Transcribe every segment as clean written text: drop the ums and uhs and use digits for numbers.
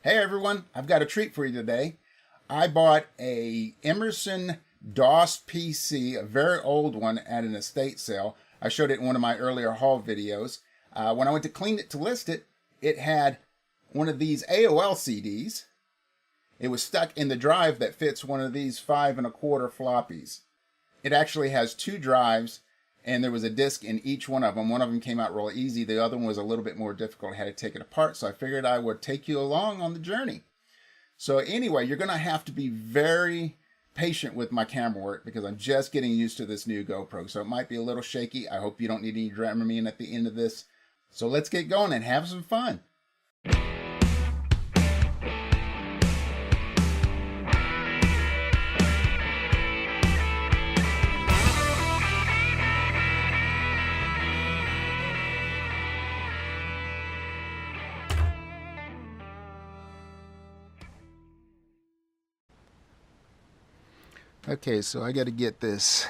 Hey everyone, I've got a treat for you today. I bought a Emersson DOS PC, a very old one, at an estate sale. I showed it in one of my earlier haul videos. When I went to clean it to list it, it had one of these AOL CDs. It was stuck in the drive that fits one of these 5 1/4 floppies. It actually has 2 drives, and there was a disc in each one of them. One of them came out real easy. The other one was a little bit more difficult. I had to take it apart, so I figured I would take you along on the journey. So anyway, you're going to have to be very patient with my camera work because I'm just getting used to this new GoPro. So it might be a little shaky. I hope you don't need any Dramamine at the end of this. So let's get going and have some fun. Okay, so I got to get this.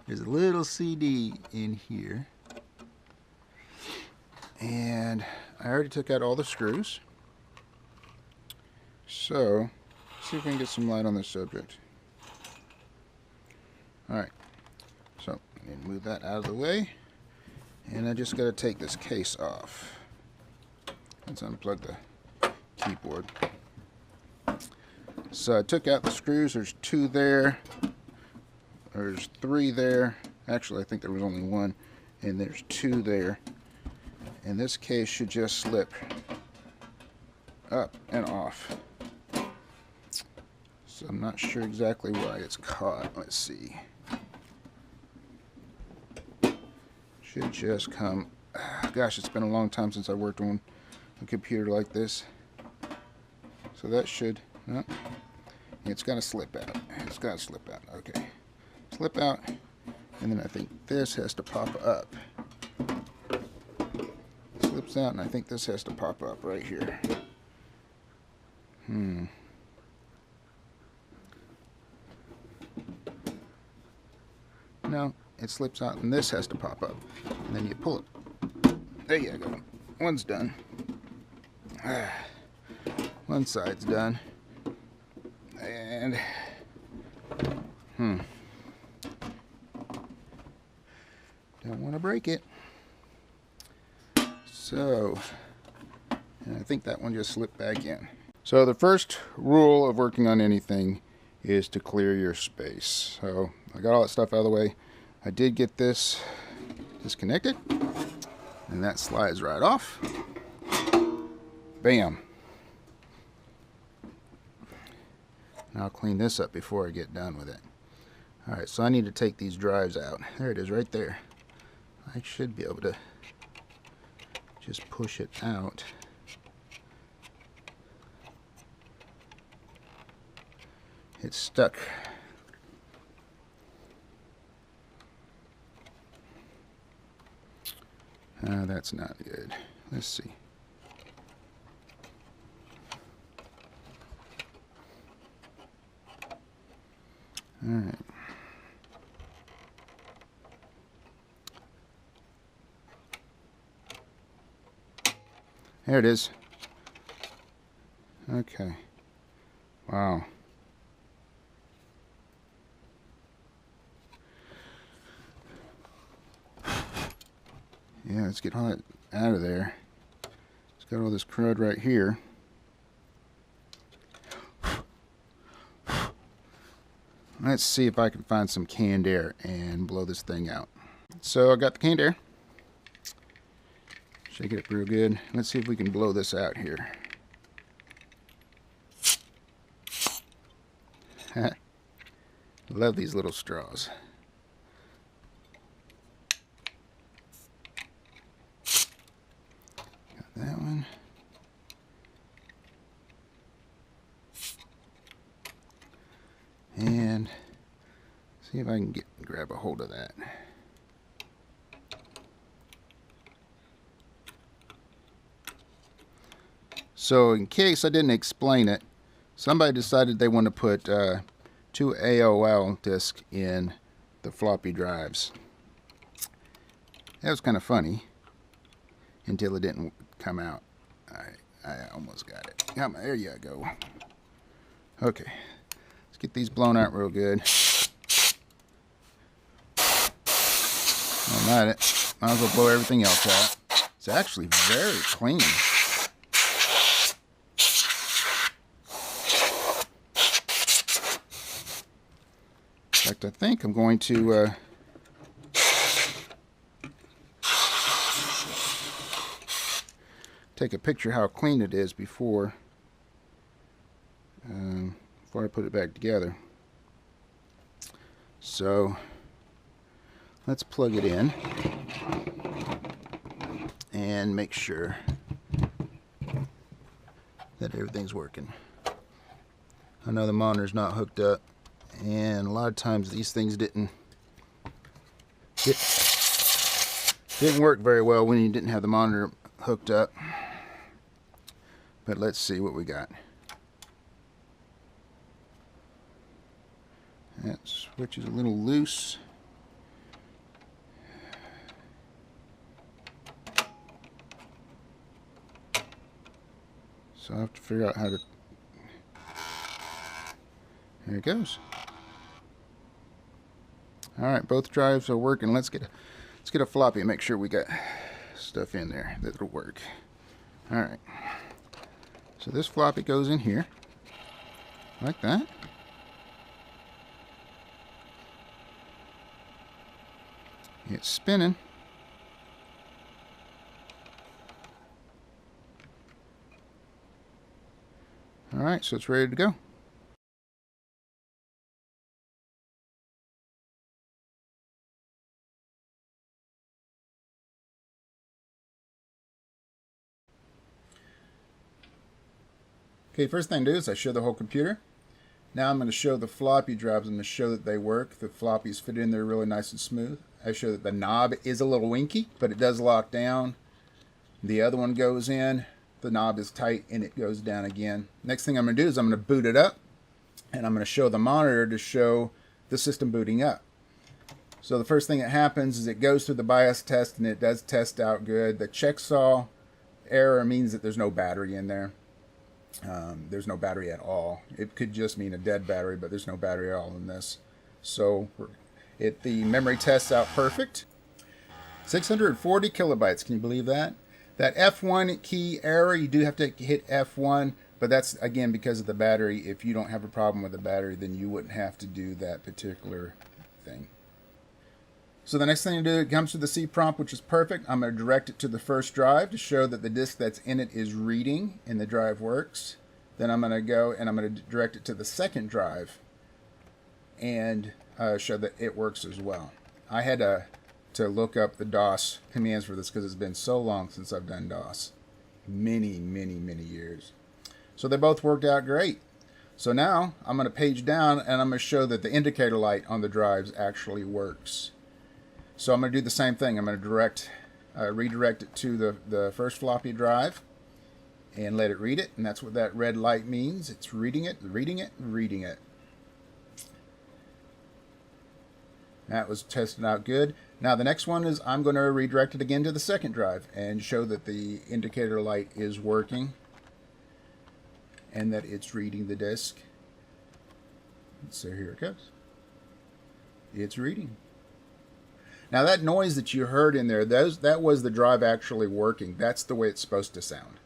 There's a little CD in here. And I already took out all the screws. So, let's see if we can get some light on this subject. Alright, so I need to move that out of the way. And I just got to take this case off. Let's unplug the keyboard. So I took out the screws. There's 2 there. There's 3 there. Actually, I think there was only 1. And there's 2 there. And this case should just slip up and off. So I'm not sure exactly why it's caught. Let's see. Should just come. Gosh, it's been a long time since I worked on a computer like this. So that should. No, it's got to slip out. It's got to slip out. Okay. Slip out. And then I think this has to pop up. Slips out, and I think this has to pop up right here. No, it slips out, and this has to pop up. And then you pull it. There you go. One's done. One side's done. And don't want to break it. So, and I think that one just slipped back in. So the first rule of working on anything is to clear your space. So I got all that stuff out of the way. I did get this disconnected, and that slides right off. Bam. And I'll clean this up before I get done with it. Alright, so I need to take these drives out. There it is right there. I should be able to just push it out. It's stuck. That's not good. Let's see. Alright. There it is. Okay. Wow. Yeah, let's get all that out of there. It's got all this crud right here. Let's see if I can find some canned air and blow this thing out. So I got the canned air. Shake it up real good. Let's see if we can blow this out here. Love these little straws. Got that one. And see if I can grab a hold of that. So in case I didn't explain it, somebody decided they want to put 2 AOL discs in the floppy drives. That was kind of funny until it didn't come out. I almost got it. Come on, there you go. Okay, let's get these blown out real good. I'm at it. Might as well blow everything else out. It's actually very clean. In fact, I think I'm going to take a picture how clean it is before I put it back together. So let's plug it in and make sure that everything's working. I know the monitor's not hooked up, and a lot of times these things didn't work very well when you didn't have the monitor hooked up. But let's see what we got. That switch is a little loose. So I have to figure out how to... There it goes. Alright, both drives are working. Let's get a floppy and make sure we got stuff in there that'll work. Alright. So this floppy goes in here. Like that. It's spinning. Alright, so it's ready to go. Okay, first thing to do is I show the whole computer. Now I'm going to show the floppy drives. I'm going to show that they work. The floppies fit in there really nice and smooth. I show that the knob is a little winky, but it does lock down. The other one goes in. The knob is tight and it goes down again. Next thing I'm going to do is I'm going to boot it up, and I'm going to show the monitor to show the system booting up. So the first thing that happens is it goes through the BIOS test, and it does test out good. The checksaw error means that there's no battery in there. There's no battery at all. It could just mean a dead battery, but there's no battery at all in this. So the memory tests out perfect. 640 kilobytes. Can you believe that? That F1 key error, you do have to hit F1, but that's again because of the battery. If you don't have a problem with the battery, then you wouldn't have to do that particular thing. So the next thing to do, it comes to the C prompt, which is perfect. I'm going to direct it to the first drive to show that the disk that's in it is reading and the drive works. Then I'm going to go and I'm going to direct it to the second drive and show that it works as well. I had to look up the DOS commands for this because it's been so long since I've done DOS. Many, many, many years. So they both worked out great. So now I'm going to page down and I'm going to show that the indicator light on the drives actually works. So I'm going to do the same thing. I'm going to redirect it to the first floppy drive and let it read it. And that's what that red light means. It's reading it, reading it, reading it. That was tested out good. Now the next one is I'm going to redirect it again to the second drive and show that the indicator light is working and that it's reading the disk. So here it goes. It's reading. Now that noise that you heard in there, that was the drive actually working. That's the way it's supposed to sound.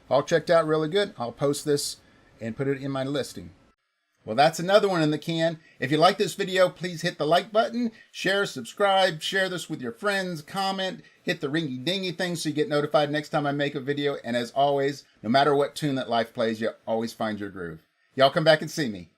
All checked out really good. I'll post this and put it in my listing. Well, that's another one in the can. If you like this video, please hit the like button, share, subscribe, share this with your friends, comment, hit the ringy-dingy thing so you get notified next time I make a video. And as always, no matter what tune that life plays, you always find your groove. Y'all come back and see me.